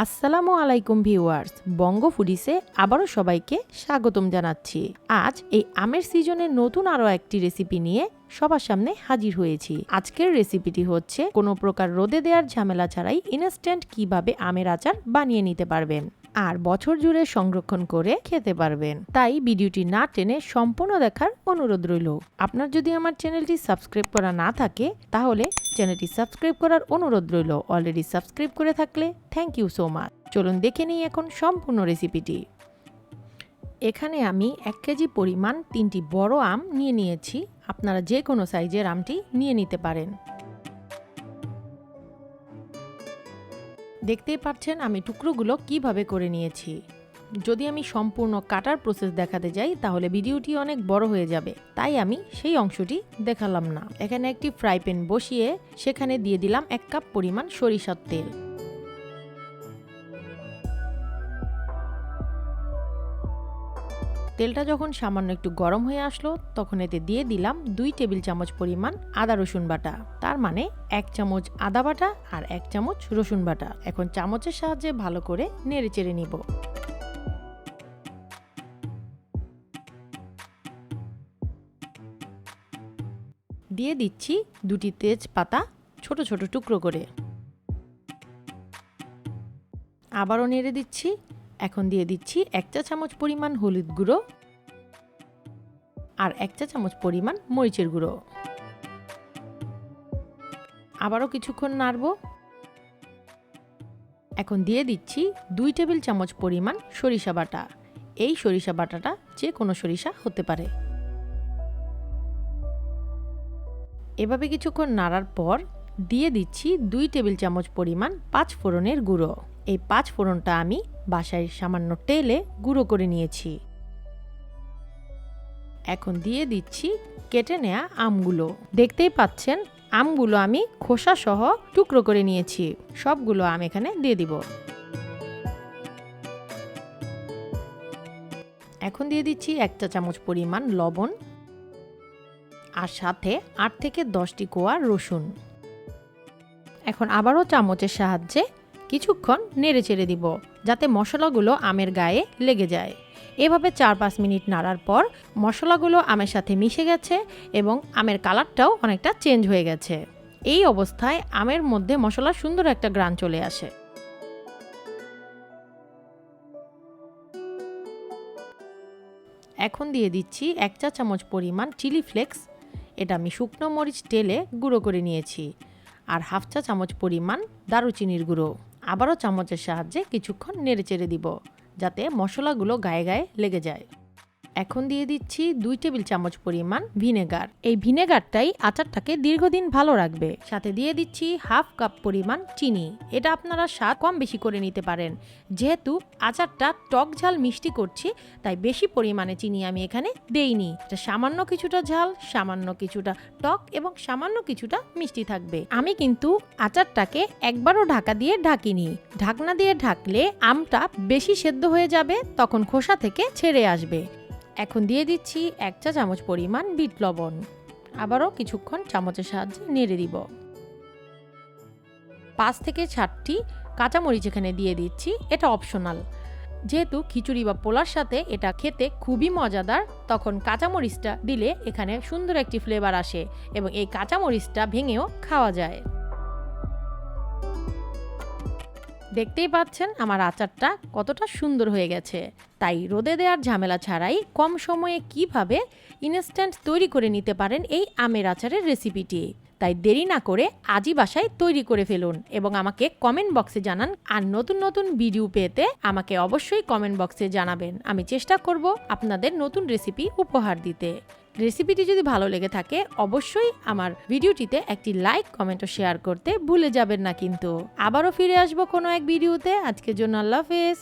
আসসালামু আলাইকুম ভিউয়ার্স, বঙ্গ ফুডিসে আবারও সবাইকে স্বাগতম জানাচ্ছি। আজ এই আমের সিজনের নতুন আরও একটি রেসিপি নিয়ে সবার সামনে হাজির হয়েছি। আজকের রেসিপিটি হচ্ছে কোনো প্রকার রোদে দেওয়ার ঝামেলা ছাড়াই ইনস্ট্যান্ট কিভাবে আমের আচার বানিয়ে নিতে পারবেন আর বছর জুড়ে সংরক্ষণ করে খেতে পারবেন। তাই ভিডিওটি না টেনে সম্পূর্ণ দেখার অনুরোধ রইল। আপনার যদি আমার চ্যানেলটি সাবস্ক্রাইব করা না থাকে তাহলে চ্যানেলটি সাবস্ক্রাইব করার অনুরোধ রইল। অলরেডি সাবস্ক্রাইব করে থাকলে থ্যাংক ইউ সো মাচ। চলুন দেখে নিই এখন সম্পূর্ণ রেসিপিটি। এখানে আমি 1 কেজি পরিমাণ 3টি বড় আম নিয়ে নিয়েছি। আপনারা যে কোনো সাইজের আমটি নিয়ে নিতে পারেন। দেখতেই পাচ্ছেন আমি টুকরোগুলো কিভাবে করে নিয়েছি। যদি আমি সম্পূর্ণ কাটার প্রসেস দেখাতে যাই তাহলে ভিডিওটি অনেক বড় হয়ে যাবে, তাই আমি সেই অংশটি দেখালাম না। এখানে একটি ফ্রাই প্যান বসিয়ে সেখানে দিয়ে দিলাম 1 কাপ পরিমাণ সরিষার তেল। তেলটা যখন সামান্য একটু গরম হয়ে আসলো তখন এতে দিয়ে দিলাম 2 টেবিল চামচ পরিমাণ আদা রসুন বাটা। তার মানে 1 চামচ আদা বাটা আর 1 চামচ রসুন বাটা। এখন চামচের সাহায্যে ভালো করে নেড়ে চেড়ে নিব। দিয়ে দিচ্ছি 2টি তেজপাতা ছোট ছোট টুকরো করে। আবারও নেড়ে দিচ্ছি। এখন দিয়ে দিচ্ছি 1 চা চামচ পরিমাণ হলুদ গুঁড়ো আর 1 চা চামচ পরিমাণ মরিচের গুঁড়ো। আবারও কিছুক্ষণ নাড়ব। এখন দিয়ে দিচ্ছি 2 টেবিল চামচ পরিমাণ সরিষা বাটা। এই সরিষা বাটাটা যে কোনো সরিষা হতে পারে। এভাবে কিছুক্ষণ নাড়ার পর দিয়ে দিচ্ছি 2 টেবিল চামচ পরিমাণ 5 ফোড়নের গুঁড়ো। এই 5 ফোড়নটা আমি বাসায় সামান্য তেলে গুঁড়ো করে নিয়েছি। এখন দিয়ে দিচ্ছি কেটে নেওয়া আমগুলো। দেখতেই পাচ্ছেন আমগুলো আমি খোসা সহ টুকরো করে নিয়েছি। সবগুলো আম এখানে দিয়ে দিব। এখন দিয়ে দিচ্ছি 1 চা চামচ পরিমাণ লবণ আর সাথে 8 থেকে 10টি কোয়া রসুন। এখন আবারও চামচের সাহায্যে কিছুক্ষণ নেড়ে চেড়ে দিব যাতে মশলাগুলো আমের গায়ে লেগে যায়। এভাবে 4-5 মিনিট নাড়ার পর মশলাগুলো আমের সাথে মিশে গেছে এবং আমের কালারটাও অনেকটা চেঞ্জ হয়ে গেছে। এই অবস্থায় আমের মধ্যে মশলার সুন্দর একটা ঘ্রাণ চলে আসে। এখন দিয়ে দিচ্ছি 1 চা চামচ পরিমাণ চিলি ফ্লেক্স। এটা আমি শুকনো মরিচ তেলে গুঁড়ো করে নিয়েছি আর 1/2 চা চামচ পরিমাণ দারুচিনির গুঁড়ো। আবারও চামচের সাহায্যে কিছুক্ষণ নেড়ে চেড়ে দিব যাতে মশলাগুলো গায়ে গায়ে লেগে যায়। এখন দিয়ে দিচ্ছি 2 টেবিল চামচ পরিমাণ ভিনেগার। এই ভিনেগারটাই আচারটাকে দীর্ঘদিন ভালো রাখবে। সাথে দিয়ে দিচ্ছি 1/2 কাপ পরিমাণ চিনি। এটা আপনারা স্বাদ কম বেশি করে নিতে পারেন। যেহেতু আচারটা টক ঝাল মিষ্টি করছি তাই বেশি পরিমাণে চিনি আমি এখানে দেইনি। এটা সামান্য কিছুটা ঝাল, সামান্য কিছুটা টক এবং সামান্য কিছুটা মিষ্টি থাকবে। আমি কিন্তু আচারটাকে একবারও ঢাকা দিয়ে ঢাকিনি। ঢাকনা দিয়ে ঢাকলে আমটা বেশি সেদ্ধ হয়ে যাবে, তখন খোসা থেকে ছেড়ে আসবে। এখন দিয়ে দিচ্ছি 1 চা চামচ পরিমাণ বিট লবণ। আবারও কিছুক্ষণ চামচের সাহায্যে নেড়ে দিব। 5 থেকে 7টি কাঁচামরিচ এখানে দিয়ে দিচ্ছি। এটা অপশনাল। যেহেতু খিচুড়ি বা পোলার সাথে এটা খেতে খুবই মজাদার, তখন কাঁচামরিচটা দিলে এখানে সুন্দর একটি ফ্লেভার আসে এবং এই কাঁচামরিচটা ভেঙেও খাওয়া যায়। দেখতেই পাচ্ছেন আমার আচারটা কতটা সুন্দর হয়ে গেছে। তাই রোদে দেওয়ার ঝামেলা ছাড়াই কম সময়ে কিভাবে ইনস্ট্যান্ট তৈরি করে নিতে পারেন এই আমের আচারের রেসিপিটি। তাই দেরি না করে আজই বাসায় তৈরি করে ফেলুন এবং আমাকে কমেন্ট বক্সে জানান। আর নতুন নতুন ভিডিও পেতে আমাকে অবশ্যই কমেন্ট বক্সে জানাবেন। আমি চেষ্টা করব আপনাদের নতুন রেসিপি উপহার দিতে। রেসিপিটি যদি ভালো লেগে থাকে অবশ্যই আমার ভিডিওটিতে একটি লাইক, কমেন্ট ও শেয়ার করতে ভুলে যাবেন না কিন্তু। আবারও ফিরে আসবো কোনো এক ভিডিওতে। আজকের জন্য আল্লাহ হাফেজ।